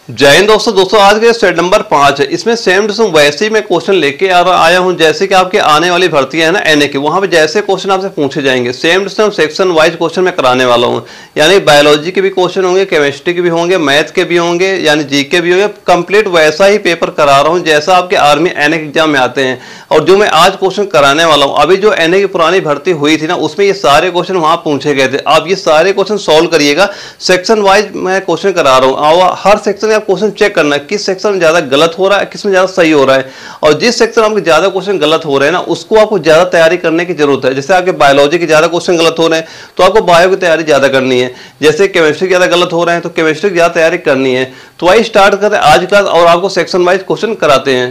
जय हिंद दोस्तों आज के स्टेट नंबर 5 है। इसमें सेम टू सेम वैसे ही मैं क्वेश्चन लेके आया हूं जैसे कि आपके आने वाली भर्ती है ना एनए की, वहां पे जैसे क्वेश्चन आपसे पूछे जाएंगे same to same section wise question मैं कराने वाला हूं। यानी बायोलॉजी के भी क्वेश्चन होंगे, केमिस्ट्री के भी होंगे, मैथ के भी होंगे, यानी जीके भी होंगे। कंप्लीट वैसा ही पेपर करा रहा हूँ जैसा आपके आर्मी एनए एग्जाम में आते हैं। और जो मैं आज क्वेश्चन कराने वाला हूँ, अभी जो एनए की पुरानी भर्ती हुई थी ना उसमें ये सारे क्वेश्चन वहां पूछे गए थे। आप ये सारे क्वेश्चन सॉल्व करिएगा। सेक्शन वाइज मैं क्वेश्चन करा रहा हूँ और हर सेक्शन में आप क्वेश्चन चेक करना किस सेक्शन में ज्यादा गलत हो रहा है, किस में ज्यादा सही हो रहा है। और जिस सेक्शन में आपके ज्यादा क्वेश्चन गलत हो रहे हैं ना उसको आपको ज्यादा तैयारी करने की जरूरत है। जैसे आपके बायोलॉजी के ज्यादा क्वेश्चन गलत हो रहे हैं तो आपको बायो की तैयारी ज्यादा करनी है। जैसे केमिस्ट्री ज्यादा गलत हो रहे हैं तो केमिस्ट्री की ज्यादा तैयारी करनी है। तो वही स्टार्ट करें आज क्लास और आपको सेक्शन वाइज क्वेश्चन कराते हैं।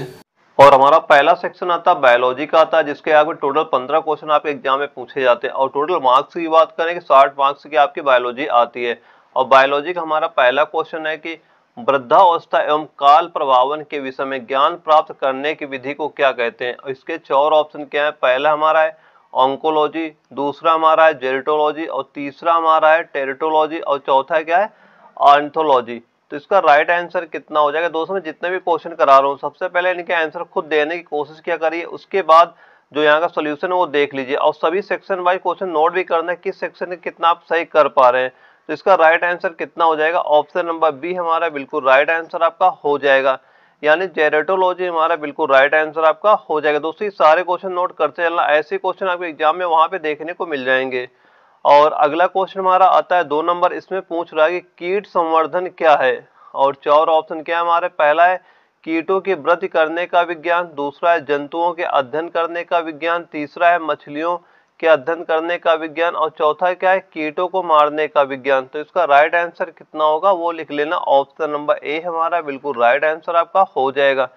और हमारा पहला सेक्शन आता है बायोलॉजी का आता है, जिसके आपके टोटल 15 क्वेश्चन आपके एग्जाम में पूछे जाते हैं। और टोटल मार्क्स की बात करें कि 60 मार्क्स की आपकी बायोलॉजी आती है। और बायोलॉजी का हमारा पहला क्वेश्चन है कि वृद्धावस्था एवं काल प्रभावन के विषय में ज्ञान प्राप्त करने की विधि को क्या कहते हैं। और इसके 4 ऑप्शन क्या है। पहला हमारा है ऑन्कोलॉजी, दूसरा हमारा है जेरिटोलॉजी, और तीसरा हमारा है टेरिटोलॉजी, और चौथा क्या है ऑर्थोलॉजी। तो इसका राइट आंसर कितना हो जाएगा। दोस्तों मैं जितने भी क्वेश्चन करा रहा हूँ सबसे पहले इनके आंसर खुद देने की कोशिश क्या करिए, उसके बाद जो यहाँ का सोल्यूशन है वो देख लीजिए। और सभी सेक्शन वाइज क्वेश्चन नोट भी करना है किस सेक्शन में कितना आप सही कर पा रहे हैं। तो इसका राइट आंसर कितना हो जाएगा। ऑप्शन नंबर बी हमारा बिल्कुल राइट आंसर आपका हो जाएगा। यानी जेरेटोलॉजी हमारा बिल्कुल राइट आंसर आपका हो जाएगा। दोस्तों ये सारे क्वेश्चन नोट करते चलना, ऐसे क्वेश्चन आपके एग्जाम में वहां पे देखने को मिल जाएंगे। और अगला क्वेश्चन हमारा आता है 2 नंबर। इसमें पूछ रहा है कि कीट संवर्धन क्या है। और 4 ऑप्शन क्या है हमारे। पहला है कीटों की वृद्धि करने का विज्ञान, दूसरा है जंतुओं के अध्ययन करने का विज्ञान, तीसरा है मछलियों के अध्ययन करने का विज्ञान, और चौथा क्या है कीटों को मारने का विज्ञान। तो इसका राइट आंसर कितना होगा वो लिख लेना। ऑप्शन नंबर ए हमारा बिल्कुल राइट आंसर आपका हो जाएगा।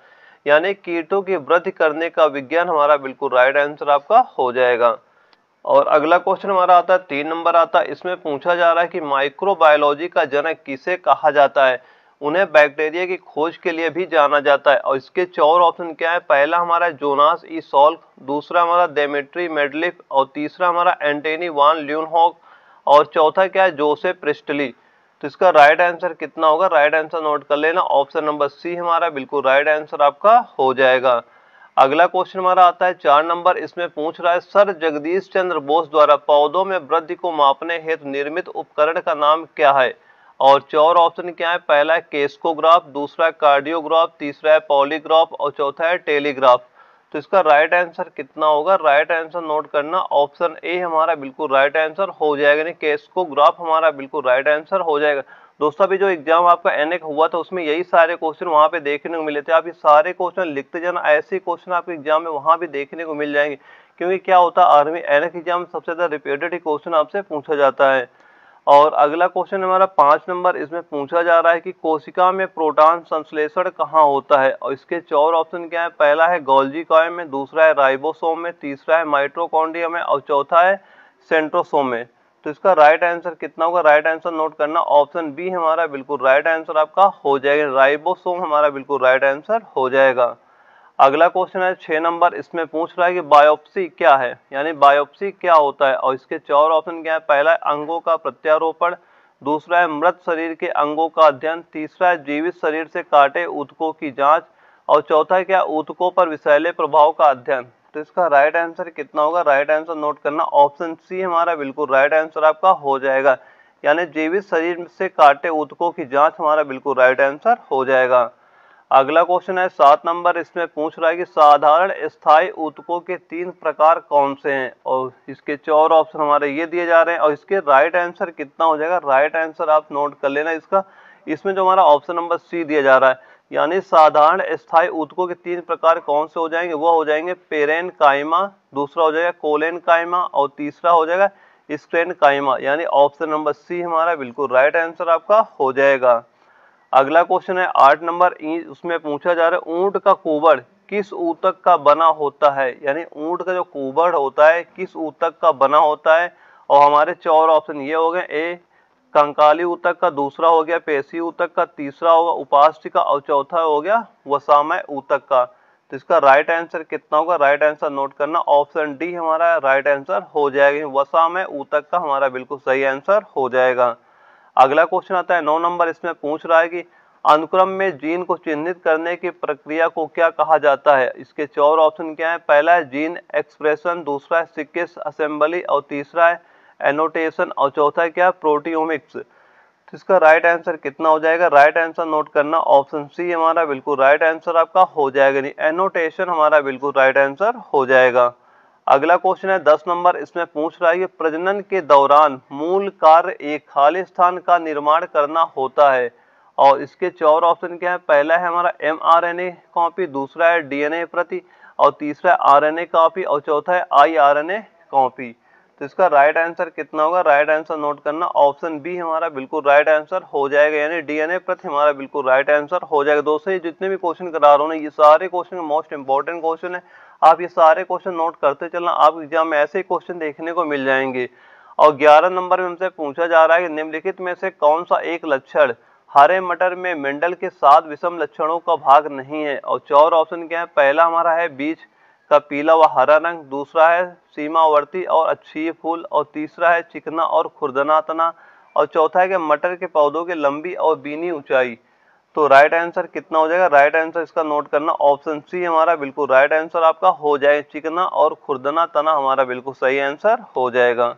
यानी कीटों की वृद्धि करने का विज्ञान हमारा बिल्कुल राइट आंसर आपका हो जाएगा। और अगला क्वेश्चन हमारा आता है 3 नंबर आता है। इसमें पूछा जा रहा है कि माइक्रोबायोलॉजी का जनक किसे कहा जाता है। उन्हें बैक्टीरिया की खोज के लिए भी जाना जाता है। और इसके 4 ऑप्शन क्या है। पहला हमारा जोनास ई सॉल्क, दूसरा हमारा डेमेट्री मेडलिफ, और तीसरा हमारा एंटनी वान ल्यूनहॉक, और चौथा क्या है जोसेफ प्रिस्टली। तो इसका राइट आंसर कितना होगा। राइट आंसर नोट कर लेना। ऑप्शन नंबर सी हमारा बिल्कुल राइट आंसर आपका हो जाएगा। अगला क्वेश्चन हमारा आता है 4 नंबर। इसमें पूछ रहा है सर जगदीश चंद्र बोस द्वारा पौधों में वृद्धि को मापने हेतु निर्मित उपकरण का नाम क्या है। और 4 ऑप्शन क्या है। पहला है केस्कोग्राफ, दूसरा है कार्डियोग्राफ, तीसरा है पॉलीग्राफ, और चौथा है टेलीग्राफ। तो इसका राइट आंसर कितना होगा। राइट आंसर नोट करना। ऑप्शन ए हमारा बिल्कुल राइट आंसर हो जाएगा। नहीं केस्कोग्राफ हमारा बिल्कुल राइट आंसर हो जाएगा। दोस्तों अभी जो एग्जाम आपका एनए का हुआ था उसमें यही सारे क्वेश्चन वहां पे देखने को मिले थे। आप ये सारे क्वेश्चन लिखते जाना, ऐसे क्वेश्चन आपके एग्जाम में वहां भी देखने को मिल जाएंगे। क्योंकि क्या होता है आर्मी एनए के एग्जाम में सबसे ज्यादा रिपीटेड क्वेश्चन आपसे पूछा जाता है। और अगला क्वेश्चन हमारा 5 नंबर। इसमें पूछा जा रहा है कि कोशिका में प्रोटॉन संश्लेषण कहाँ होता है। और इसके 4 ऑप्शन क्या है। पहला है गोल्गी कॉइल में, दूसरा है राइबोसोम में, तीसरा है माइटोकॉन्ड्रिया में, और चौथा है सेंट्रोसोम में। तो इसका राइट आंसर कितना होगा। राइट आंसर नोट करना। ऑप्शन बी हमारा बिल्कुल राइट आंसर आपका हो जाएगा। राइबोसोम हमारा बिल्कुल राइट आंसर हो जाएगा। अगला क्वेश्चन है 6 नंबर। इसमें पूछ रहा है कि बायोप्सी क्या है, यानी बायोप्सी क्या होता है। और इसके 4 ऑप्शन क्या है। पहला है अंगों का प्रत्यारोपण, दूसरा है मृत शरीर के अंगों का अध्ययन, तीसरा है जीवित शरीर से काटे ऊतकों की जांच, और चौथा है क्या ऊतकों पर विषैले प्रभाव का अध्ययन। तो इसका राइट आंसर कितना होगा। राइट आंसर नोट करना। ऑप्शन सी हमारा बिल्कुल राइट आंसर आपका हो जाएगा। यानी जीवित शरीर से काटे ऊतकों की जांच हमारा बिल्कुल राइट आंसर हो जाएगा। अगला क्वेश्चन है 7 नंबर। इसमें पूछ रहा है कि साधारण स्थायी ऊतकों के 3 प्रकार कौन से हैं। और इसके 4 ऑप्शन हमारे ये दिए जा रहे हैं। और इसके राइट आंसर कितना हो जाएगा। राइट आंसर आप नोट कर लेना इसका। इसमें जो हमारा ऑप्शन नंबर सी दिया जा रहा है, यानी साधारण स्थायी ऊतकों के 3 प्रकार कौन से हो जाएंगे। वो हो जाएंगे पेरेन काइमा, दूसरा हो जाएगा कोलेन काइमा, और तीसरा हो जाएगा स्क्रेन काइमा। यानी ऑप्शन नंबर सी हमारा बिल्कुल राइट आंसर आपका हो जाएगा। अगला क्वेश्चन है 8 नंबर। उसमें पूछा जा रहा है ऊंट का कुबड़ किस ऊतक का बना होता है। यानी ऊंट का जो कुबड़ होता है किस ऊतक का बना होता है। और हमारे 4 ऑप्शन ये हो गए। ए कंकाली ऊतक का, दूसरा हो गया पेशी ऊतक का, तीसरा होगा उपास्थि का, और चौथा हो गया वसामय ऊतक का। तो इसका राइट आंसर कितना होगा। राइट आंसर नोट करना। ऑप्शन डी हमारा राइट आंसर हो जाएगा। वसामय ऊतक का हमारा बिल्कुल सही आंसर हो जाएगा। अगला क्वेश्चन आता है 9 नंबर। इसमें पूछ रहा है कि अनुक्रम में जीन को चिन्हित करने की प्रक्रिया को क्या कहा जाता है? इसके 4 ऑप्शन क्या है? पहला है जीन एक्सप्रेशन, दूसरा है सीक्वेंस असेंबली और तीसरा है एनोटेशन और चौथा है क्या? प्रोटियोमिक्स। तो इसका राइट आंसर कितना हो जाएगा? राइट आंसर नोट करना, ऑप्शन सी हमारा बिल्कुल राइट आंसर आपका हो जाएगा। नहीं, एनोटेशन हमारा बिल्कुल राइट आंसर हो जाएगा। अगला क्वेश्चन है 10 नंबर, इसमें पूछ रहा है कि प्रजनन के दौरान मूल कार्य एक खाली स्थान का निर्माण करना होता है और इसके 4 ऑप्शन क्या है? पहला है हमारा mRNA कॉपी, दूसरा है DNA प्रति और तीसरा है RNA कॉपी और चौथा है iRNA कॉपी। तो इसका राइट आंसर कितना होगा? राइट आंसर नोट करना, ऑप्शन बी हमारा बिल्कुल राइट आंसर हो जाएगा, यानी DNA प्रति हमारा बिल्कुल राइट आंसर हो जाएगा। दोस्तों ये जितने भी क्वेश्चन करा रहा हूँ ना, ये सारे क्वेश्चन मोस्ट इंपॉर्टेंट क्वेश्चन है, आप ये सारे क्वेश्चन नोट करते चलना, आप एग्जाम में ऐसे ही क्वेश्चन देखने को मिल जाएंगे। और 11 नंबर में हमसे पूछा जा रहा है कि निम्नलिखित में से कौन सा एक लक्षण हरे मटर में मेंडल के 7 विषम लक्षणों का भाग नहीं है? और 4 ऑप्शन क्या है? पहला हमारा है बीज का पीला व हरा रंग, दूसरा है सीमावर्ती और अक्षीय फूल और तीसरा है चिकना और खुरदना तना और चौथा है कि मटर के पौधों की लंबी और बीनी ऊंचाई। तो राइट आंसर कितना हो जाएगा? राइट आंसर इसका नोट करना, ऑप्शन सी हमारा बिल्कुल राइट आंसर आपका हो जाएगा, चिकना और खुरदना तना हमारा बिल्कुल सही आंसर हो जाएगा।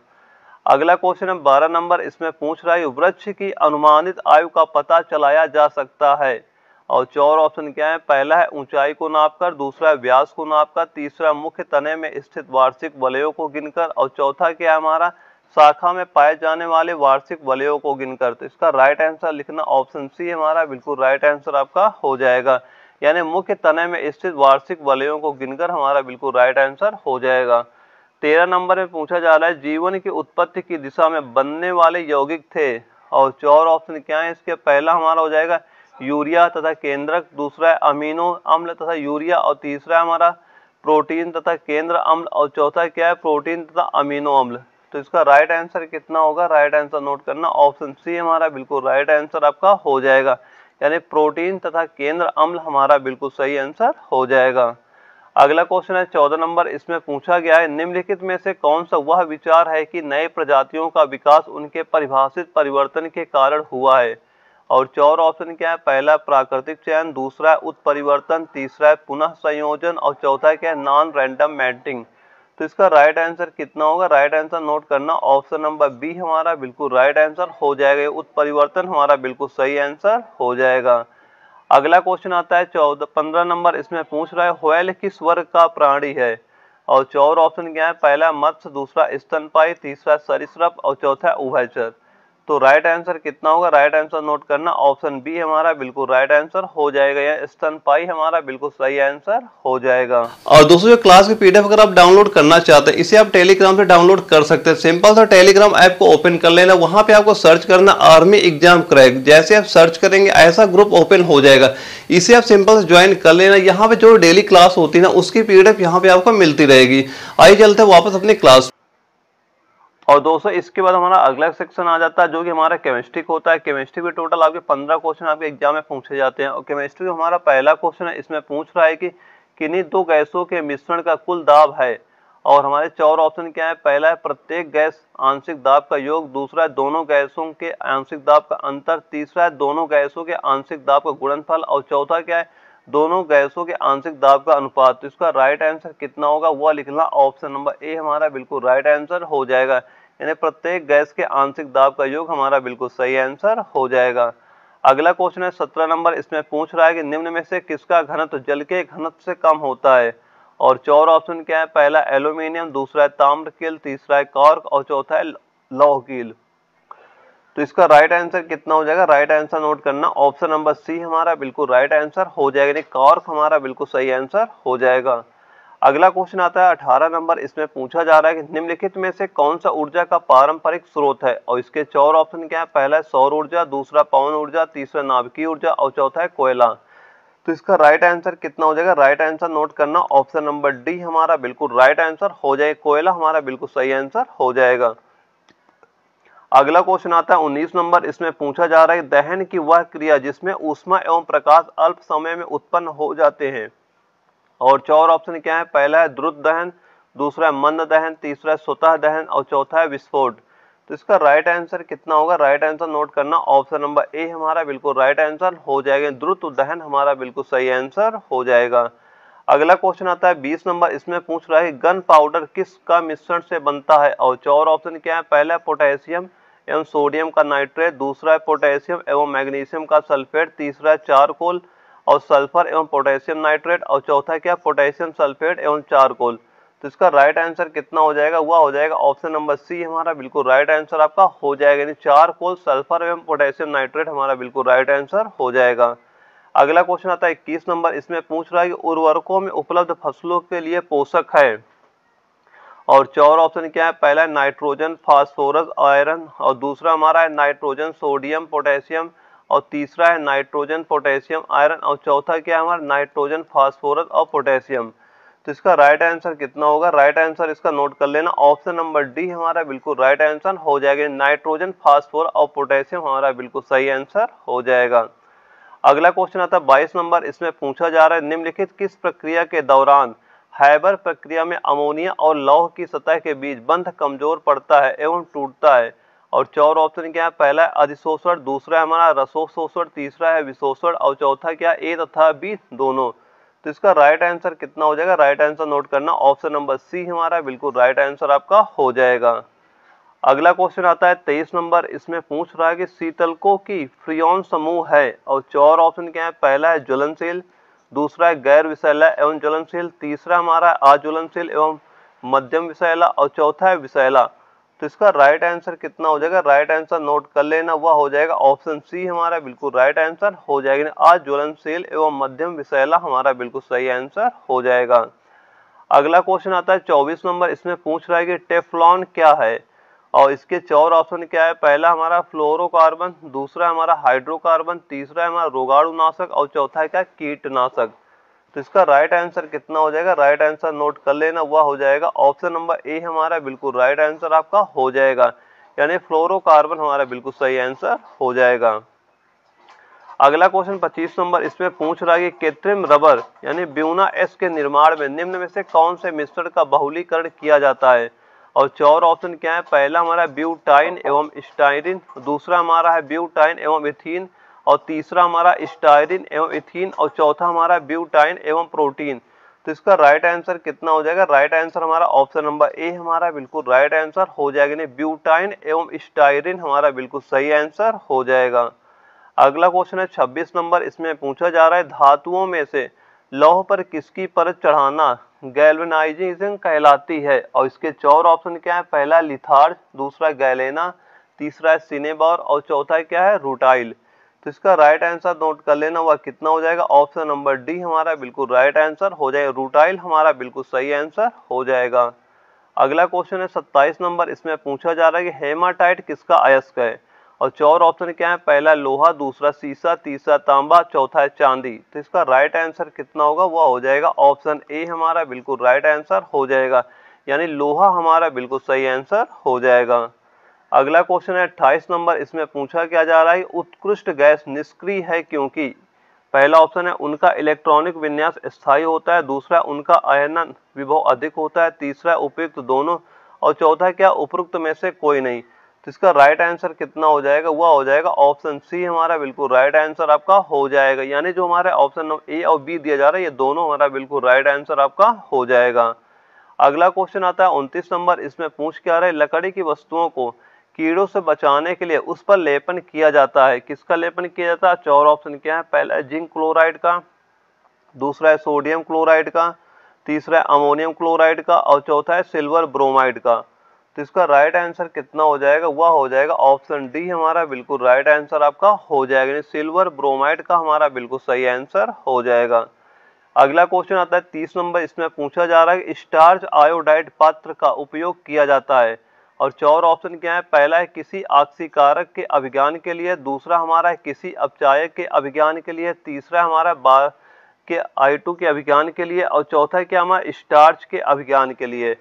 अगला क्वेश्चन है 12 नंबर, इसमें पूछ रहा है वृक्ष की अनुमानित आयु का पता चलाया जा सकता है और 4 ऑप्शन क्या है? पहला है ऊंचाई को नापकर, दूसरा है व्यास को नापकर, तीसरा मुख्य तने में स्थित वार्षिक वलयों को गिनकर और चौथा क्या है हमारा? शाखा में पाए जाने वाले वार्षिक वलयों को गिनकर। तो इसका राइट आंसर लिखना, ऑप्शन सी हमारा बिल्कुल राइट आंसर आपका हो जाएगा, यानी मुख्य तने में स्थित वार्षिक वलयों को गिनकर हमारा बिल्कुल राइट आंसर हो जाएगा। 13 नंबर में पूछा जा रहा है जीवन की उत्पत्ति की दिशा में बनने वाले यौगिक थे और 4 ऑप्शन क्या है इसके? पहला हमारा हो जाएगा यूरिया तथा केंद्रक, दूसरा है अमीनो अम्ल तथा यूरिया और तीसरा है हमारा प्रोटीन तथा केंद्र अम्ल और चौथा क्या है? प्रोटीन तथा अमीनो अम्ल। तो इसका राइट आंसर कितना होगा? राइट आंसर नोट करना, ऑप्शन सी हमारा बिल्कुल राइट आंसर आपका हो जाएगा, यानी प्रोटीन तथा केंद्र अम्ल हमारा बिल्कुल सही आंसर हो जाएगा। अगला क्वेश्चन है 14 नंबर, इसमें पूछा गया है निम्नलिखित में से कौन सा वह विचार है कि नए प्रजातियों का विकास उनके परिभाषित परिवर्तन के कारण हुआ है? और 4 ऑप्शन क्या है? पहला प्राकृतिक चयन, दूसरा है उत्परिवर्तन, तीसरा है पुनः संयोजन और चौथा क्या है? Non random mating. तो इसका राइट आंसर कितना होगा? राइट आंसर नोट करना, ऑप्शन नंबर बी हमारा बिल्कुल राइट आंसर हो जाएगा, उत्परिवर्तन हमारा बिल्कुल सही आंसर हो जाएगा। अगला क्वेश्चन आता है 15 नंबर, इसमें पूछ रहा है व्हेल किस वर्ग का प्राणी है? और 4 ऑप्शन क्या है? पहला मत्स्य, दूसरा स्तनपायी, तीसरा सरीसृप और चौथा उभयचर। तो राइट आंसर कितना होगा? राइट आंसर नोट करना, ऑप्शन बी हमारा बिल्कुल राइट आंसर हो जाएगा, या स्तनपायी हमारा बिल्कुल सही आंसर हो जाएगा। और दोस्तों जो क्लास की पीडीएफ अगर आप डाउनलोड करना चाहते हैं, इसे आप टेलीग्राम से डाउनलोड कर सकते हैं। सिंपल सा टेलीग्राम ऐप को ओपन कर लेना, वहां पे आपको सर्च करना आर्मी एग्जाम क्रैक। जैसे आप सर्च करेंगे ऐसा ग्रुप ओपन हो जाएगा, इसे आप सिंपल से ज्वाइन कर लेना। यहाँ पे जो डेली क्लास होती है ना, उसकी पीडीएफ यहाँ पे आपको मिलती रहेगी। आइए चलते हैं वापस अपनी क्लास। और दोस्तों इसके बाद हमारा अगला सेक्शन आ जाता है जो कि हमारा केमिस्ट्री का होता है। केमिस्ट्री में टोटल आपके 15 क्वेश्चन आपके एग्जाम में पूछे जाते हैं और केमिस्ट्री का हमारा पहला क्वेश्चन है, इसमें पूछ रहा है कि किन्हीं दो गैसों के मिश्रण का कुल दाब है और हमारे 4 ऑप्शन क्या है? पहला है प्रत्येक गैस आंशिक दाब का योग, दूसरा है दोनों गैसों के आंशिक दाब का अंतर, तीसरा है दोनों गैसों के आंशिक दाब का गुणनफल और चौथा क्या है? दोनों गैसों के आंशिक दाब का अनुपात। तो इसका राइट आंसर कितना होगा वह लिखना, ऑप्शन नंबर ए हमारा बिल्कुल राइट आंसर हो जाएगा, यानी प्रत्येक गैस के आंशिक दाब का योग हमारा बिल्कुल सही आंसर हो जाएगा। अगला क्वेश्चन है 17 नंबर, इसमें पूछ रहा है कि निम्न में से किसका घनत्व जल के घनत्व से कम होता है? और 4 ऑप्शन क्या है? पहला एल्यूमिनियम, दूसरा है ताम्रकील, तीसरा है कॉर्क और चौथा है लौहकील। तो इसका राइट आंसर कितना हो जाएगा? राइट आंसर नोट करना, ऑप्शन नंबर सी हमारा बिल्कुल राइट आंसर हो जाएगा, यानी कॉर्क हमारा बिल्कुल सही आंसर हो जाएगा। अगला क्वेश्चन आता है 18 नंबर, इसमें पूछा जा रहा है कि निम्नलिखित में से कौन सा ऊर्जा का पारंपरिक स्रोत है? और इसके 4 ऑप्शन क्या है? पहला है सौर ऊर्जा, दूसरा पवन ऊर्जा, तीसरा नाभिकीय ऊर्जा और चौथा है कोयला। तो इसका राइट आंसर कितना हो जाएगा? राइट आंसर नोट करना, ऑप्शन नंबर डी हमारा बिल्कुल राइट आंसर हो जाएगा, कोयला हमारा बिल्कुल सही आंसर हो जाएगा। अगला क्वेश्चन आता है 19 नंबर, इसमें पूछा जा रहा है दहन की वह क्रिया जिसमें ऊष्मा एवं प्रकाश अल्प समय में उत्पन्न हो जाते हैं और 4 ऑप्शन क्या है? पहला है द्रुत दहन, दूसरा है मंद दहन, तीसरा है स्वतः दहन और चौथा है विस्फोट। तो इसका राइट आंसर कितना होगा, राइट आंसर नोट करना, ऑप्शन नंबर ए हमारा बिल्कुल राइट आंसर हो जाएगा। द्रुत दहन हमारा बिल्कुल सही आंसर हो जाएगा। अगला क्वेश्चन आता है 20 नंबर, इसमें पूछ रहा है गन पाउडर किस का मिश्रण से बनता है, और चार ऑप्शन क्या है, पहला पोटेशियम एवं सोडियम का नाइट्रेट, दूसरा है पोटेशियम एवं मैग्नीशियम का सल्फेट, तीसरा है चारकोल और सल्फर एवं पोटेशियम नाइट्रेट, और चौथा क्या, पोटेशियम सल्फेट एवं चारकोल। तो इसका राइट आंसर कितना हो जाएगा, वह हो जाएगा ऑप्शन नंबर सी हमारा बिल्कुल राइट आंसर आपका हो जाएगा, यानी चारकोल, सल्फर एवं पोटेशियम नाइट्रेट हमारा बिल्कुल राइट आंसर हो जाएगा। अगला क्वेश्चन आता है 21 नंबर, इसमें पूछ रहा है कि उर्वरकों में उपलब्ध फसलों के लिए पोषक है, और चार ऑप्शन क्या है, पहला है नाइट्रोजन, फास्फोरस, आयरन, और दूसरा हमारा है नाइट्रोजन, सोडियम, पोटेशियम, और तीसरा है नाइट्रोजन, पोटेशियम, आयरन, और चौथा क्या है हमारा नाइट्रोजन, फास्फोरस और पोटेशियम। तो इसका राइट आंसर कितना होगा, राइट आंसर इसका नोट कर लेना, ऑप्शन नंबर डी हमारा बिल्कुल राइट आंसर हो जाएगा, नाइट्रोजन, फास्फोरस और पोटेशियम हमारा बिल्कुल सही आंसर हो जाएगा। अगला क्वेश्चन आता है 22 नंबर, इसमें पूछा जा रहा है निम्नलिखित किस प्रक्रिया के दौरान हैबर प्रक्रिया में अमोनिया और लौह की सतह के बीच बंध कमजोर पड़ता है एवं टूटता है, और चार ऑप्शन क्या है, पहला है अधिशोषण, दूसरा है हमारा रसोशोषण, तीसरा है विशोषण, और चौथा क्या, ए तथा बी दोनों। तो इसका राइट आंसर कितना हो जाएगा, राइट आंसर नोट करना, ऑप्शन नंबर सी हमारा बिल्कुल राइट आंसर आपका हो जाएगा। अगला क्वेश्चन आता है 23 नंबर, इसमें पूछ रहा है कि शीतलकों की फ्रियोन समूह है, और चार ऑप्शन क्या है, पहला है ज्वलनशील, दूसरा है गैर विषैला एवं ज्वलनशील, तीसरा हमारा अज्वलनशील एवं मध्यम विषैला, और चौथा है विषैला। तो इसका राइट आंसर कितना हो जाएगा, राइट आंसर नोट कर लेना, वह हो जाएगा ऑप्शन सी हमारा बिल्कुल राइट आंसर हो जाएगा, अज्वलनशील एवं मध्यम विषैला हमारा बिल्कुल सही आंसर हो जाएगा। अगला क्वेश्चन आता है 24 नंबर, इसमें पूछ रहा है कि टेफ्लॉन क्या है, और इसके चार ऑप्शन क्या है, पहला हमारा फ्लोरोकार्बन, दूसरा हमारा हाइड्रोकार्बन, तीसरा हमारा रोगाणुनाशक, और चौथा क्या, कीटनाशक। तो इसका राइट आंसर कितना हो जाएगा, राइट आंसर नोट कर लेना, वह हो जाएगा ऑप्शन नंबर ए हमारा बिल्कुल राइट आंसर आपका हो जाएगा, यानी फ्लोरोकार्बन हमारा बिल्कुल सही आंसर हो जाएगा। अगला क्वेश्चन 25 नंबर, इसमें पूछ रहा है कि कृत्रिम रबर यानी ब्यूना एस के निर्माण में निम्न में से कौन से मिश्रण का बहुलीकरण किया जाता है, और चार ऑप्शन क्या है, पहला हमारा ब्यूटाइन एवं स्टाइरिन, दूसरा हमारा है ब्यूटाइन एवं इथीन, और तीसरा हमारा स्टाइरिन एवं इथीन, और चौथा हमारा ब्यूटाइन एवं प्रोटीन। तो इसका राइट आंसर कितना हो जाएगा, राइट आंसर हमारा ऑप्शन नंबर ए हमारा बिल्कुल राइट आंसर हो जाएगा, यानी ब्यूटाइन एवं स्टाइरिन हमारा बिल्कुल सही आंसर हो जाएगा। अगला क्वेश्चन है 26 नंबर, इसमें पूछा जा रहा है धातुओं में से लौह पर किसकी परत चढ़ाना गैल्वेनाइजिंग कहलाती है, और इसके चार ऑप्शन क्या है, पहला लिथार्ज, दूसरा गैलेना, तीसरा है सिनेबर, और चौथा क्या है रूटाइल। तो इसका राइट आंसर नोट कर लेना, वह कितना हो जाएगा, ऑप्शन नंबर डी हमारा बिल्कुल राइट आंसर हो जाएगा, रूटाइल हमारा बिल्कुल सही आंसर हो जाएगा। अगला क्वेश्चन है 27 नंबर, इसमें पूछा जा रहा है कि हेमाटाइट किसका अयस्क है, और चार ऑप्शन क्या है, पहला लोहा, दूसरा सीसा, तीसरा तांबा, चौथा है चांदी। तो इसका राइट आंसर कितना होगा, वह हो जाएगा ऑप्शन ए हमारा बिल्कुल राइट आंसर हो जाएगा, यानी लोहा हमारा बिल्कुल सही आंसर हो जाएगा। अगला क्वेश्चन है 28 नंबर, इसमें पूछा क्या जा रहा है, उत्कृष्ट गैस निष्क्रिय है क्योंकि, पहला ऑप्शन है उनका इलेक्ट्रॉनिक विन्यास स्थायी होता है, दूसरा उनका आयनन विभव अधिक होता है, तीसरा उपयुक्त दोनों, और चौथा क्या, उपयुक्त में से कोई नहीं। तो इसका राइट आंसर कितना हो जाएगा, वह हो जाएगा ऑप्शन सी हमारा बिल्कुल राइट आंसर आपका हो जाएगा, यानी जो हमारे ऑप्शन नंबर ए और बी दिया जा रहा है ये दोनों हमारा बिल्कुल राइट आंसर आपका हो जाएगा। अगला क्वेश्चन आता है 29 नंबर, इसमें पूछ क्या रहा है, लकड़ी की वस्तुओं को कीड़ों से बचाने के लिए उस पर लेपन किया जाता है, किसका लेपन किया जाता है, चार ऑप्शन क्या है, पहला है जिंक क्लोराइड का, दूसरा है सोडियम क्लोराइड का, तीसरा है अमोनियम क्लोराइड का, और चौथा है सिल्वर ब्रोमाइड का। तो इसका राइट आंसर कितना हो जाएगा, वह हो जाएगा ऑप्शन डी हमारा बिल्कुल राइट आंसर आपका हो जाएगा, सिल्वर ब्रोमाइड का हमारा बिल्कुल सही आंसर हो जाएगा। अगला क्वेश्चन आता है 30 नंबर, इसमें पूछा जा रहा है कि स्टार्च आयोडाइड पात्र का उपयोग किया जाता है, और चार ऑप्शन क्या है, पहला है किसी ऑक्सीकारक के अभिज्ञान के लिए, दूसरा हमारा है किसी अपचायक के अभिज्ञान के लिए, तीसरा हमारा के I2 के अभिज्ञान के लिए, और चौथा क्या हमारा स्टार्च के अभिज्ञान के लिए।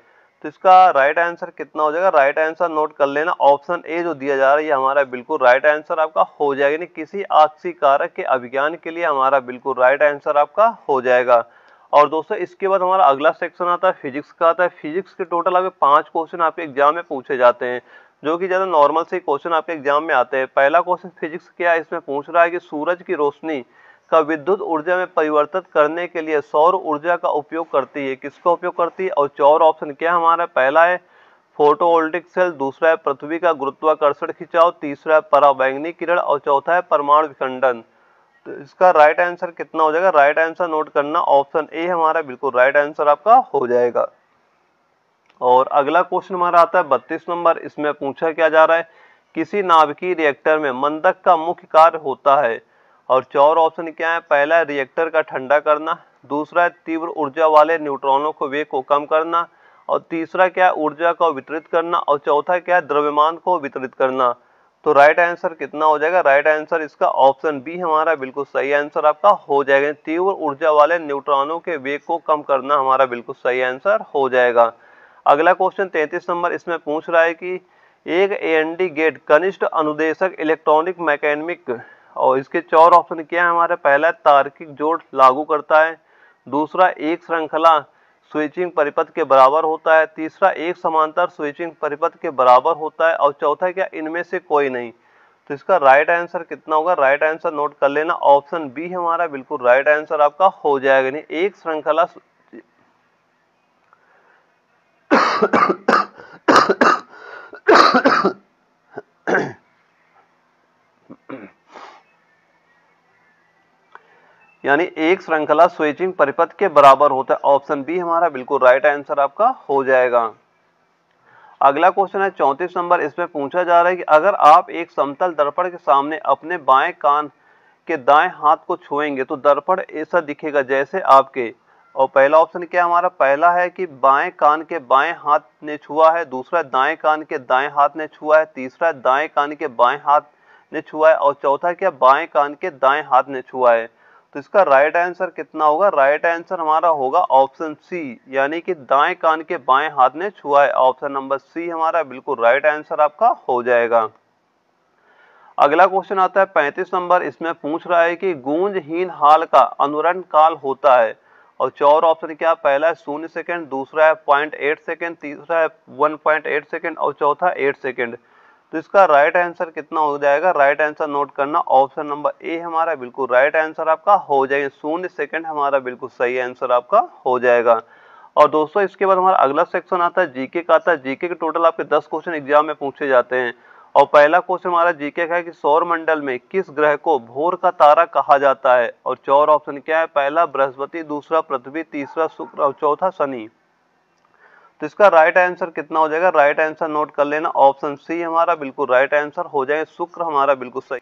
तो इसका राइट आंसर कितना हो जाएगा, राइट आंसर नोट कर लेना, ऑप्शन ए जो दिया जा रहा है ये हमारा बिल्कुल राइट आंसर आपका हो जाएगा, यानी किसी ऑक्सीकारक के अभिज्ञान के लिए हमारा बिल्कुल राइट आंसर आपका हो जाएगा। और दोस्तों इसके बाद हमारा अगला सेक्शन आता है फिजिक्स का, आता है फिजिक्स के टोटल आपके 5 क्वेश्चन आपके एग्जाम में पूछे जाते हैं। जो कि ज़्यादा नॉर्मल से क्वेश्चन आपके एग्जाम में आते हैं। पहला क्वेश्चन फिजिक्स क्या है, इसमें पूछ रहा है कि सूरज की रोशनी का विद्युत ऊर्जा में परिवर्तित करने के लिए सौर ऊर्जा का उपयोग करती है, किसका उपयोग करती है? और चार ऑप्शन क्या हमारा, पहला है फोटोवोल्टिक सेल, दूसरा है पृथ्वी का गुरुत्वाकर्षण खिंचाव, तीसरा है पराबैंगनी किरण और चौथा है परमाणु विखंडन। तो इसका राइट आंसर कितना हो जाएगा? राइट आंसर नोट करना, ऑप्शन ए हमारा बिल्कुल राइट आंसर आपका हो जाएगा। और अगला क्वेश्चन हमारा आता है 32 नंबर। इसमें पूछा क्या जा रहा है, किसी नाभिकीय रिएक्टर में मंदक का मुख्य कार्य होता है। और चार ऑप्शन क्या है, पहला है रिएक्टर का ठंडा करना, दूसरा है तीव्र ऊर्जा वाले न्यूट्रॉनों को वेग को कम करना, और तीसरा क्या है ऊर्जा को वितरित करना, और चौथा क्या है द्रव्यमान को वितरित करना। तो राइट आंसर कितना हो जाएगा? राइट आंसर इसका ऑप्शन बी हमारा बिल्कुल सही आंसर आपका हो जाएगा। तीव्र ऊर्जा वाले न्यूट्रॉनों के वेग को कम करना हमारा बिल्कुल सही आंसर हो जाएगा। अगला क्वेश्चन 33 नंबर। इसमें पूछ रहा है कि एक एएनडी गेट कनिष्ठ अनुदेशक इलेक्ट्रॉनिक मैकेनिक, और इसके चार ऑप्शन क्या है हमारे, पहला तार्किक जोड़ लागू करता है, दूसरा एक श्रृंखला स्विचिंग परिपथ के बराबर होता है, तीसरा एक समांतर स्विचिंग परिपथ के बराबर होता है, और चौथा क्या इनमें से कोई नहीं। तो इसका राइट आंसर कितना होगा? राइट आंसर नोट कर लेना, ऑप्शन बी हमारा बिल्कुल राइट आंसर आपका हो जाएगा। नहीं, एक श्रृंखला यानी एक श्रृंखला स्विचिंग परिपथ के बराबर होता है, ऑप्शन बी हमारा बिल्कुल राइट आंसर आपका हो जाएगा। अगला क्वेश्चन है 34 नंबर। इसमें पूछा जा रहा है कि अगर आप एक समतल दर्पण के सामने अपने बाएं कान के दाएं हाथ को छुएंगे तो दर्पण ऐसा दिखेगा जैसे आपके, और पहला ऑप्शन क्या हमारा, पहला है कि बाएं कान के बाएं हाथ ने छुआ है, दूसरा दाएं कान के दाएं हाथ ने छुआ है, तीसरा दाएं कान के बाएं हाथ ने छुआ है, और चौथा क्या बाएं कान के दाएं हाथ ने छुआ है। तो इसका राइट आंसर कितना होगा? राइट आंसर हमारा होगा ऑप्शन सी, यानी कि दाएं कान के बाएं हाथ ने छुआ है, ऑप्शन नंबर सी हमारा बिल्कुल राइट आंसर आपका हो जाएगा। अगला क्वेश्चन आता है 35 नंबर। इसमें पूछ रहा है कि गूंजहीन हाल का अनुरण काल होता है, और चार ऑप्शन क्या, पहला है 0 सेकंड, दूसरा है 0.8 सेकंड, तीसरा है 1.8 सेकंड, और चौथा 8 सेकंड। तो इसका राइट आंसर कितना हो जाएगा? राइट आंसर नोट करना, ऑप्शन नंबर ए हमारा बिल्कुल राइट आंसर आपका हो जाएगा। 0 सेकंड हमारा बिल्कुल सही आंसर आपका हो जाएगा। और दोस्तों इसके बाद हमारा अगला सेक्शन आता है जीके का। आता है जीके के टोटल आपके 10 क्वेश्चन एग्जाम में पूछे जाते हैं। और पहला क्वेश्चन हमारा जीके का है कि सौर मंडल में किस ग्रह को भोर का तारा कहा जाता है। और चार ऑप्शन क्या है, पहला बृहस्पति, दूसरा पृथ्वी, तीसरा शुक्र और चौथा शनि। तो इसका राइट आंसर कितना हो जाएगा? राइट आंसर नोट कर लेना, ऑप्शन सी हमारा बिल्कुल राइट आंसर हो जाएगा, शुक्र हमारा बिल्कुल सही।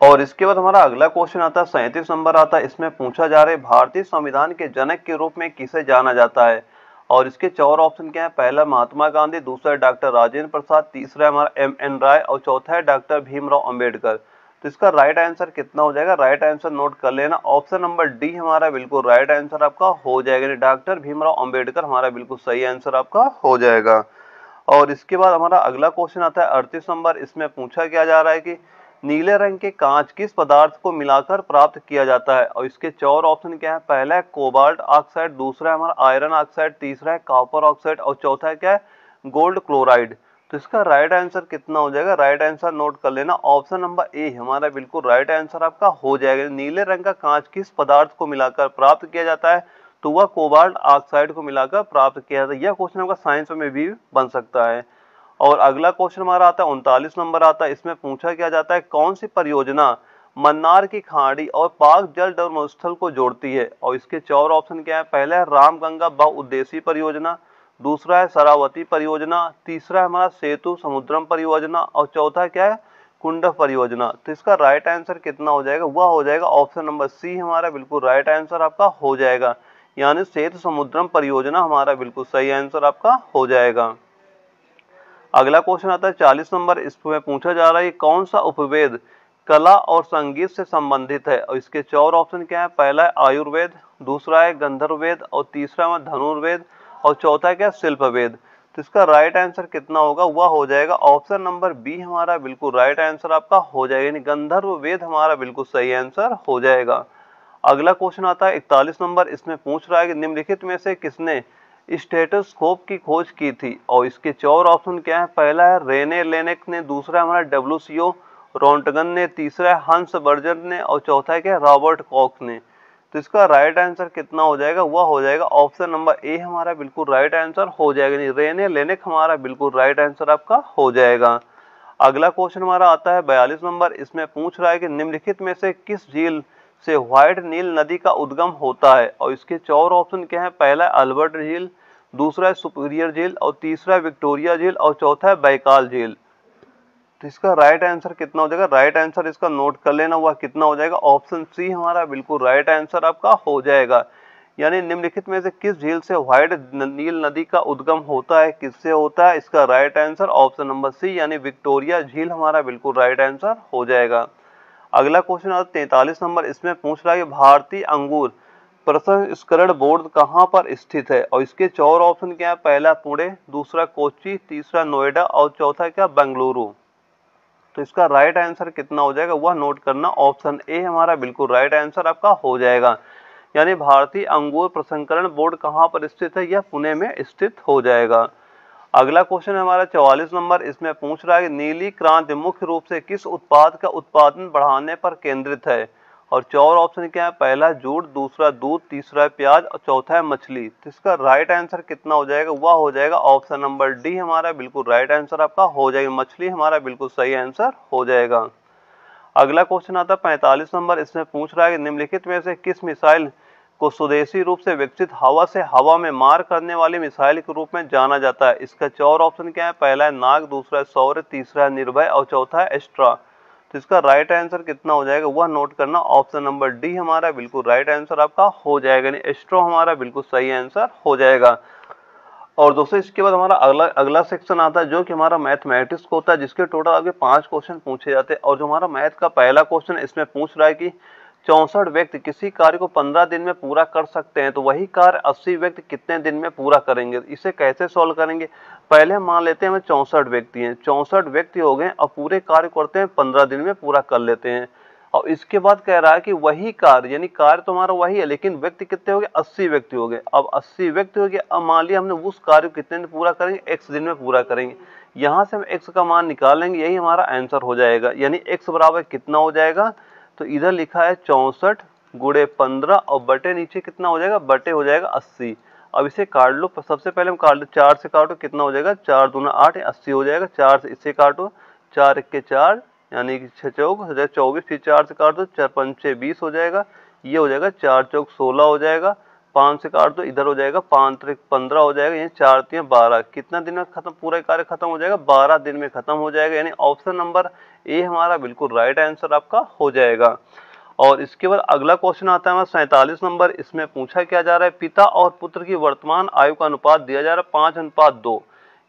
और इसके बाद हमारा अगला क्वेश्चन आता है 37 नंबर आता है। इसमें पूछा जा रहा है भारतीय संविधान के जनक के रूप में किसे जाना जाता है। और इसके चार ऑप्शन क्या है, पहला महात्मा गांधी, दूसरा डॉक्टर राजेंद्र प्रसाद, तीसरा हमारा एम.एन. राय और चौथा है डॉक्टर भीमराव अंबेडकर। तो इसका राइट आंसर कितना हो जाएगा? राइट आंसर नोट कर लेना, ऑप्शन नंबर डी हमारा बिल्कुल राइट आंसर आपका हो जाएगा। डॉक्टर भीमराव अंबेडकर हमारा बिल्कुल सही आंसर आपका हो जाएगा। और इसके बाद हमारा अगला क्वेश्चन आता है 38 नंबर। इसमें पूछा क्या जा रहा है कि नीले रंग के कांच किस पदार्थ को मिलाकर प्राप्त किया जाता है। और इसके चार ऑप्शन क्या है, पहला है कोबाल्ट ऑक्साइड, दूसरा है हमारा आयरन ऑक्साइड, तीसरा है कॉपर ऑक्साइड और चौथा है क्या है गोल्ड क्लोराइड। तो इसका राइट आंसर कितना हो जाएगा? राइट आंसर नोट कर लेना, ऑप्शन नंबर ए हमारा बिल्कुल राइट आंसर आपका हो जाएगा। नीले रंग का कांच किस पदार्थ को मिलाकर प्राप्त किया जाता है, तो वह कोबाल्ट ऑक्साइड को मिलाकर प्राप्त किया जाता है। यह क्वेश्चन आपका साइंस में भी बन सकता है। और अगला क्वेश्चन हमारा आता है 39 नंबर आता है। इसमें पूछा क्या जाता है, कौन सी परियोजना मन्नार की खाड़ी और पाक जल धर्मस्थल को जोड़ती है। और इसके चार ऑप्शन क्या है, पहला है रामगंगा बहुउद्देशीय परियोजना, दूसरा है शरावती परियोजना, तीसरा है हमारा सेतु समुद्रम परियोजना और चौथा क्या है कुंडा परियोजना। तो इसका राइट आंसर कितना हो जाएगा? वह हो जाएगा ऑप्शन नंबर सी हमारा बिल्कुल राइट आंसर आपका हो जाएगा, यानी सेतु समुद्रम परियोजना हमारा बिल्कुल सही आंसर आपका हो जाएगा। अगला क्वेश्चन आता है 40 नंबर। इसमें पूछा जा रहा है कौन सा उपवेद कला और संगीत से संबंधित है। और इसके चार ऑप्शन क्या है, पहला है आयुर्वेद, दूसरा है गंधर्ववेद और तीसरा है धनुर्वेद और चौथा क्या शिल्पवेद। तो इसका राइट आंसर कितना होगा? वह हो जाएगा ऑप्शन नंबर बी हमारा बिल्कुल राइट आंसर आपका हो जाएगा, यानी गंधर्व वेद हमारा बिल्कुल सही आंसर हो जाएगा। अगला क्वेश्चन आता है 41 नंबर। इसमें पूछ रहा है कि निम्नलिखित में से किसने स्टेथोस्कोप की खोज की थी? और इसके 4 ऑप्शन क्या है? पहला है रेने लेनेक ने, दूसरा हमारा डब्ल्यूसीओ रोंटगन ने, तीसरा है हंस बर्जर ने और चौथा है क्या? रॉबर्ट कॉक ने। तो इसका राइट आंसर कितना हो जाएगा? वह हो जाएगा ऑप्शन नंबर ए हमारा बिल्कुल राइट आंसर हो जाएगा। नहीं, रेने लेनेक हमारा बिल्कुल राइट आंसर आपका हो जाएगा। अगला क्वेश्चन हमारा आता है 42 नंबर। इसमें पूछ रहा है कि निम्नलिखित में से किस झील से व्हाइट नील नदी का उद्गम होता है? और इसके 4 ऑप्शन क्या है? पहला है अल्बर्ट झील, दूसरा है सुपीरियर झील और तीसरा है विक्टोरिया झील और चौथा है बैकाल झील। तो इसका राइट आंसर कितना हो जाएगा? राइट आंसर इसका नोट कर लेना, हुआ कितना हो जाएगा? ऑप्शन सी हमारा बिल्कुल राइट आंसर आपका हो जाएगा। यानी निम्नलिखित में से किस झील से व्हाइट नील नदी का उद्गम होता है? किससे होता है? इसका right answer option number C यानी विक्टोरिया झील हमारा बिल्कुल राइट आंसर हो जाएगा। अगला क्वेश्चन आता 43 नंबर। इसमें पूछ रहा है कि भारतीय अंगूर प्रसंस्करण बोर्ड कहाँ पर स्थित है? और इसके 4 ऑप्शन क्या है? पहला पुणे, दूसरा कोच्चि, तीसरा नोएडा और चौथा क्या? बेंगलुरु। तो इसका राइट आंसर कितना हो जाएगा? वह नोट करना, ऑप्शन ए हमारा बिल्कुल राइट आंसर आपका हो जाएगा। यानी भारतीय अंगूर प्रसंस्करण बोर्ड कहाँ पर स्थित है? यह पुणे में स्थित हो जाएगा। अगला क्वेश्चन है हमारा 44 नंबर। इसमें पूछ रहा है कि नीली क्रांति मुख्य रूप से किस उत्पाद का उत्पादन बढ़ाने पर केंद्रित है? और 4 ऑप्शन क्या है? पहला जूट, दूसरा दूध, तीसरा है प्याज और चौथा है मछली। तो इसका राइट आंसर कितना हो जाएगा? वह हो जाएगा ऑप्शन नंबर डी हमारा बिल्कुल राइट आंसर आपका हो जाएगा। मछली हमारा बिल्कुल सही आंसर हो जाएगा। अगला क्वेश्चन आता है 45 नंबर। इसमें पूछ रहा है कि निम्नलिखित में से किस मिसाइल को स्वदेशी रूप से विकसित हवा से हवा में मार करने वाली मिसाइल के रूप में जाना जाता है? इसका 4 ऑप्शन क्या है? पहला है नाग, दूसरा है सौर्य, तीसरा है निर्भय और चौथा है एस्ट्रा। तो इसका राइट आंसर कितना हो जाएगा? वह नोट करना, ऑप्शन नंबर डी हमारा बिल्कुल राइट आंसर आपका हो जाएगा। यानी एस्ट्रो हमारा बिल्कुल सही आंसर हो जाएगा। और दोस्तों इसके बाद हमारा अगला सेक्शन आता है जो कि हमारा मैथमेटिक्स को होता है, जिसके टोटल आगे 5 क्वेश्चन पूछे जाते हैं। और जो हमारा मैथ का पहला क्वेश्चन इसमें पूछ रहा है कि 64 व्यक्ति किसी कार्य को 15 दिन में पूरा कर सकते हैं, तो वही कार्य 80 व्यक्ति कितने दिन में पूरा करेंगे? इसे कैसे सॉल्व करेंगे? पहले हम मान लेते हैं हमें 64 व्यक्ति हैं, 64 व्यक्ति हो गए और पूरे कार्य करते हैं 15 दिन में पूरा कर लेते हैं। और इसके बाद कह रहा है कि वही कार्य, यानी कार्य तो हमारा वही है लेकिन व्यक्ति कितने हो गए? 80 व्यक्ति हो गए। अब 80 व्यक्ति हो गए, अब मान लिया हमने उस कार्य को कितने दिन पूरा करेंगे? x दिन में पूरा करेंगे। यहाँ से हम x का मान निकाल लेंगे, यही हमारा आंसर हो जाएगा। यानी x बराबर कितना हो जाएगा? तो इधर लिखा है 64 गुणे 15 और बटे नीचे कितना हो जाएगा? बटे हो जाएगा 80। अब इसे काट लो, सबसे पहले हम काट लो, 4 से काटो कितना हो जाएगा? 4 दूना 8, 80 हो जाएगा। 4 से इसे काटो, 4 1 के 4 यानी कि 6 चौक 24, फिर 4 से काट दो, 4 5 6 20 हो जाएगा। ये हो जाएगा 4 चौक 16 हो जाएगा। 5 से काट दो, इधर हो जाएगा 5 त्रिक 15 हो जाएगा। यानी 4 3 12। कितना दिन में खत्म? पूरा कार्य खत्म हो जाएगा? 12 दिन में खत्म हो जाएगा। यानी ऑप्शन नंबर ए हमारा बिल्कुल राइट आंसर आपका हो जाएगा। और इसके बाद अगला क्वेश्चन आता है हमारा 47 नंबर। इसमें पूछा क्या जा रहा है? पिता और पुत्र की वर्तमान आयु का अनुपात दिया जा रहा है 5:2।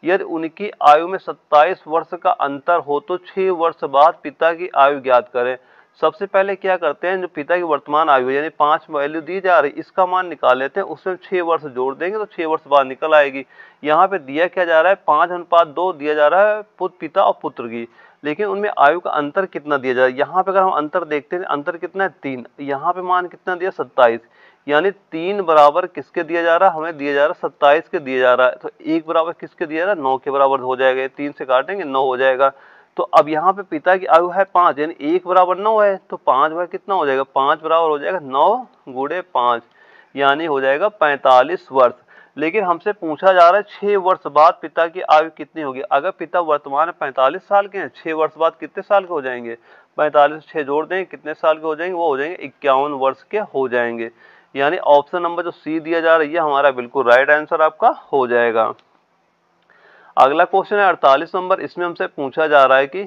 यदि उनकी आयु में 27 वर्ष का अंतर हो तो 6 वर्ष बाद पिता की आयु ज्ञात करें। सबसे पहले क्या करते हैं, जो पिता की वर्तमान आयु यानी 5 वैल्यू दी जा रही, इसका मान निकाल लेते हैं, उसमें 6 वर्ष जोड़ देंगे तो 6 वर्ष बाद निकल आएगी। यहाँ पे दिया क्या जा रहा है? 5:2 दिया जा रहा है पिता और पुत्र की, लेकिन उनमें आयु का अंतर कितना दिया जा रहा है? यहाँ पे अगर हम अंतर देखते हैं, अंतर कितना है? 3। यहाँ पे मान कितना दिया? 27। यानी 3 बराबर किसके दिया जा रहा है? हमें दिया जा रहा है 27 के दिया जा रहा है। तो 1 बराबर किसके दिया जा रहा है? 9 के बराबर हो जाएगा। 3 से काटेंगे 9 हो जाएगा। तो अब यहाँ पे पिता की आयु है 5, यानी 1 बराबर 9 है, तो 5 बार कितना हो जाएगा? 5 बराबर हो जाएगा 9 गुणे 5, यानी हो जाएगा 45 वर्ष। लेकिन हमसे पूछा जा रहा है 6 वर्ष बाद पिता की आयु कितनी होगी? अगर पिता वर्तमान में 45 साल के हैं, 6 वर्ष बाद कितने साल के हो जाएंगे? 45 6 जोड़ देंगे, कितने साल के हो जाएंगे? वो हो जाएंगे 51 वर्ष के हो जाएंगे। यानी ऑप्शन नंबर जो सी दिया जा रहा है, ये हमारा बिल्कुल राइट आंसर आपका हो जाएगा। अगला क्वेश्चन है 48 नंबर। इसमें हमसे पूछा जा रहा है कि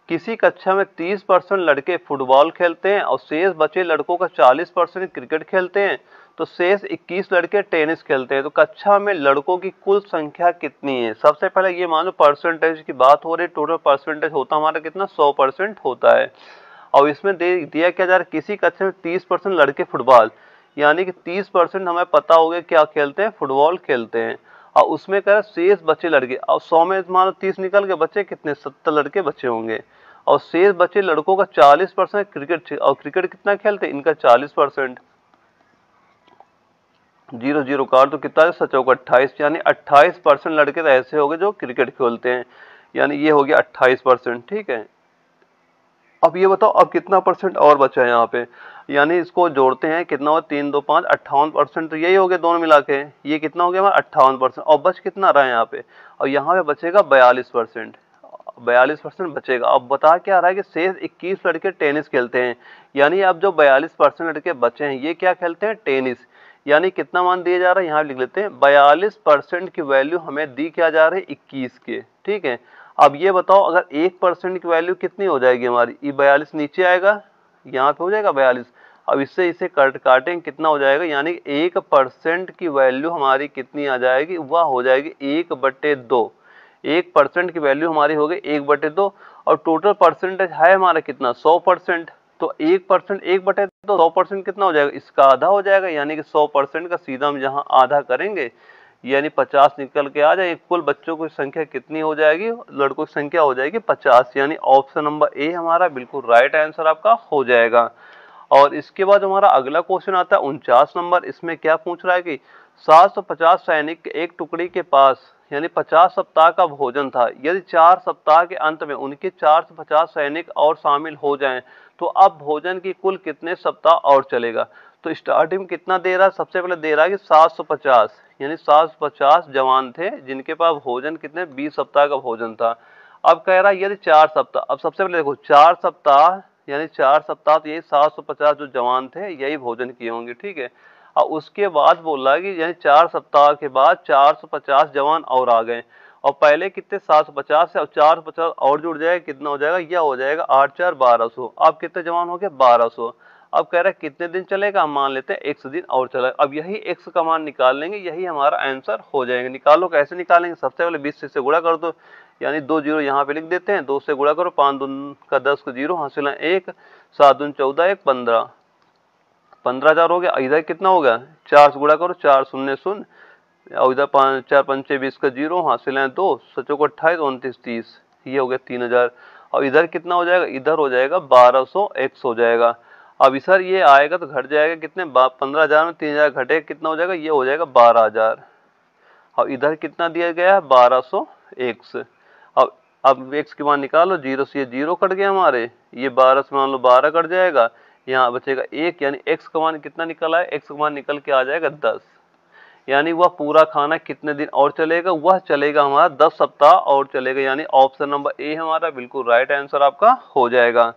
किसी कक्षा में 30% लड़के फुटबॉल खेलते हैं और शेष बचे लड़कों का 40% क्रिकेट खेलते हैं, तो शेष 21 लड़के टेनिस खेलते हैं, तो कक्षा में लड़कों की कुल संख्या कितनी है? सबसे पहले ये मान लो परसेंटेज की बात हो रही है, टोटल परसेंटेज होता हमारा कितना? 100% होता है। और इसमें दिया क्या जा रहा है? किसी कक्षा में 30% लड़के फुटबॉल, यानी कि 30% हमें पता हो गया क्या खेलते हैं? फुटबॉल खेलते हैं। और उसमें कह रहा शेष बचे लड़के, और 100 में मान लो 30 निकल के बच्चे कितने? 70 लड़के बचे होंगे। और शेष बचे लड़कों का 40% क्रिकेट, और क्रिकेट कितना खेलते हैं? इनका 40%। जीरो जीरो काट तो कितना है, 28, यानी 28% लड़के तो ऐसे हो गए जो क्रिकेट खेलते हैं, यानी ये हो गया 28%। ठीक है, अब ये बताओ अब कितना परसेंट और बचा है यहाँ पे, यानी इसको जोड़ते हैं कितना हो, 3 2 5 58%, तो यही हो गया दोनों मिला के, ये कितना हो गया हमारा 58%। और बच कितना रहा है यहाँ पे, और यहाँ पे बचेगा 42%, 42% बचेगा। अब बता क्या रहा है कि शेष 21 लड़के टेनिस खेलते हैं, यानी अब जो 42% लड़के बचे हैं ये क्या खेलते हैं, टेनिस। यानी कितना मान दिया जा रहा है, यहाँ लिख लेते हैं 42% की वैल्यू हमें दी क्या जा रही है, 21 के। ठीक है, अब ये बताओ अगर 1% की वैल्यू कितनी हो जाएगी हमारी, ये 42 नीचे आएगा, यहाँ पे हो जाएगा 42। अब इससे इसे काटेंगे कितना हो जाएगा, यानी 1% की वैल्यू हमारी कितनी आ जाएगी, वह हो जाएगी 1/2। 1% की वैल्यू हमारी हो गई 1/2, और टोटल परसेंटेज है हमारा कितना, 100%। तो 1% 1/2 100% कितना हो जाएगा, इसका आधा हो जाएगा, यानी कि 100% का सीधा हम यहाँ आधा करेंगे, यानी 50 निकल के आ जाएगी। कुल बच्चों की संख्या कितनी हो जाएगी, लड़कों की संख्या हो जाएगी 50, यानी ऑप्शन नंबर ए हमारा बिल्कुल राइट आंसर आपका हो जाएगा। और इसके बाद हमारा अगला क्वेश्चन आता है 49 नंबर। इसमें क्या पूछ रहा है कि 750 सैनिक एक टुकड़ी के पास यानी 50 सप्ताह का भोजन था, यदि 4 सप्ताह के अंत में उनके 450 सैनिक और शामिल हो जाएं तो अब भोजन की कुल कितने सप्ताह और चलेगा। तो स्टार्टिंग में कितना दे रहा है, सबसे पहले दे रहा है कि 750, यानी 750 जवान थे जिनके पास भोजन कितने 20 सप्ताह का भोजन था। अब कह रहा है यदि 4 सप्ताह, अब सबसे पहले देखो 4 सप्ताह यानी 4 सप्ताह तो यही 750 जो जवान थे यही भोजन किए होंगे। ठीक है, और उसके बाद बोल रहा है कि यानी 4 सप्ताह के बाद 450 जवान और आ गए, और पहले कितने 750 से और 450 और जुड़ जाएगा, कितना हो जाएगा, यह हो जाएगा 8 4 1200। अब कितने जवान हो गए 1200। अब कह रहा है कितने दिन चलेगा, हम मान लेते हैं 100 दिन और चलेगा। अब यही x का मान निकाल लेंगे, यही हमारा आंसर हो जाएगा। निकालो, कैसे निकालेंगे, सबसे पहले 20 से गुणा कर दो, यानी 2 जीरो यहाँ पे लिख देते हैं, 2 से गुणा करो, 5 दून का 10 का जीरो हासिल है 1, 7 दून 14 1 15, 15,000 हो गया। इधर कितना हो गया, 4 से गुणा करो, 4 शून्य शून्य, और इधर 5 4 पंचे 20 का जीरो हासिल है 2, 7 को 28 29 30, ये हो गया 3,000। और इधर कितना हो जाएगा, इधर हो जाएगा 1200 x हो जाएगा। अब सर ये आएगा तो घट जाएगा कितने, 15,000 में 3,000 घटे कितना हो जाएगा, ये हो जाएगा 12,000। और इधर कितना दिया गया है 1200 x। अब x के मान निकालो, 0 से ये 0 कट गया हमारे, ये 12 से मान लो 12 कट जाएगा, यहाँ बचेगा 1, यानी x का मान कितना निकल आया, x का मान निकल के आ जाएगा 10। यानी वह पूरा खाना कितने दिन और चलेगा, वह चलेगा हमारा 10 सप्ताह और चलेगा, यानी ऑप्शन नंबर ए हमारा बिल्कुल राइट आंसर आपका हो जाएगा।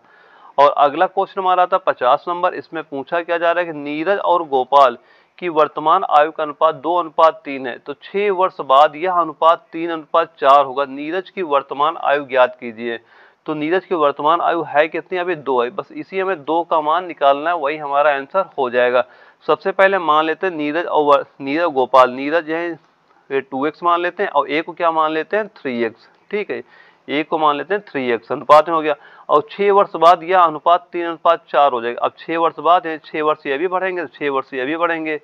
और अगला क्वेश्चन हमारा था 50 नंबर। इसमें पूछा क्या जा रहा है कि नीरज और गोपाल की वर्तमान आयु का अनुपात 2:3 है, तो 6 वर्ष बाद यह अनुपात 3:4 होगा। नीरज की वर्तमान आयु ज्ञात कीजिए। तो नीरज की वर्तमान आयु है कितनी, अभी 2 है, बस इसी हमें 2 का मान निकालना है, वही हमारा आंसर हो जाएगा। सबसे पहले मान लेते हैं नीरज और गोपाल, नीरज है 2x मान लेते हैं, और ए को क्या मान लेते हैं 3x। ठीक है, ए को मान लेते हैं 3x, अनुपात में हो गया। और 6 वर्ष बाद यह अनुपात 3:4 हो जाएगा। अब 6 वर्ष बाद 6 वर्ष ये भी बढ़ेंगे, 6 वर्ष ये भी बढ़ेंगे,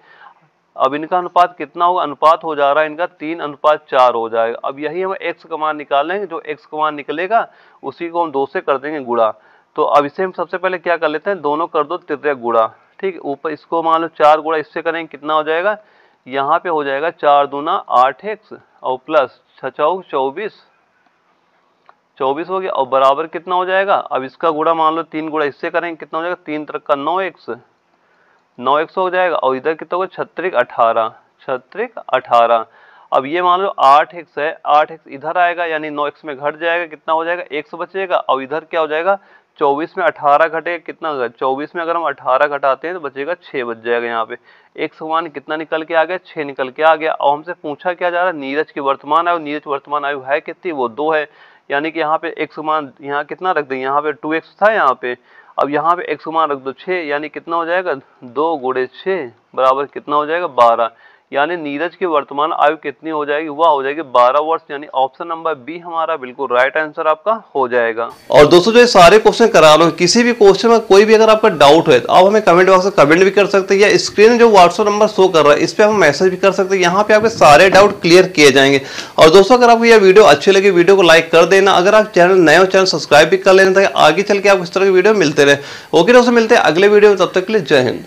अब इनका अनुपात कितना होगा, अनुपात हो जा रहा है इनका 3:4 हो जाएगा। अब यही हम x का मान निकालेंगे, जो x का मान निकलेगा उसी को हम 2 से कर देंगे गुणा। तो अब इसे हम सबसे पहले क्या कर लेते हैं, दोनों कर दो तिर्यक गुणा। ठीक है, ऊपर इसको मान लो 4 गुणा इससे करेंगे, कितना हो जाएगा, यहाँ पे हो जाएगा 4 दूना 8x और प्लस 6 चौक 24 हो गया, और बराबर कितना हो जाएगा, अब इसका गुणा मान लो 3 गुणा इससे करेंगे, कितना हो जाएगा, 3 3 का 9x हो जाएगा, और इधर कितना होगा 6 18। अब ये मान लो 8x है, 8x इधर आएगा यानी 9x में घट जाएगा, कितना हो जाएगा x बचेगा, और इधर क्या हो जाएगा 24 में 18 घटेगा, कितना होगा 24 में अगर हम 18 घटाते हैं तो बचेगा 6 बच जाएगा। यहाँ पे x का मान कितना निकल के आ गया, 6 निकल के आ गया। और हमसे पूछा क्या जा रहा है, नीरज की वर्तमान आयु, नीरज वर्तमान आयु है कितनी, वो 2 है, यानी कि यहाँ पे x का मान यहाँ कितना रख देंगे, यहाँ पे 2x था यहाँ पे, अब यहाँ पे x का मान रख दो 6, यानी कितना हो जाएगा 2 गुणे 6 बराबर कितना हो जाएगा 12, यानी नीरज की वर्तमान आयु कितनी हो जाएगी, वह हो जाएगी 12 वर्ष, यानी ऑप्शन नंबर बी हमारा बिल्कुल राइट आंसर आपका हो जाएगा। और दोस्तों जो सारे क्वेश्चन करा लो, किसी भी क्वेश्चन में कोई भी अगर आपका डाउट है तो आप हमें कमेंट बॉक्स में कमेंट भी कर सकते हैं, या स्क्रीन में जो व्हाट्सएप नंबर शो कर रहा है इस पर आप मैसेज भी कर सकते हैं, यहाँ पे आपके सारे डाउट क्लियर किए जाएंगे। और दोस्तों अगर आपको यह वीडियो अच्छी लगी, वीडियो को लाइक कर देना, अगर आप चैनल नए हो चैनल सब्सक्राइब भी कर लेना ताकि आगे चल के आपको इस तरह के वीडियो मिलते रहे। ओके दोस्तों, मिलते हैं अगले वीडियो में, तब तक के लिए जय हिंद।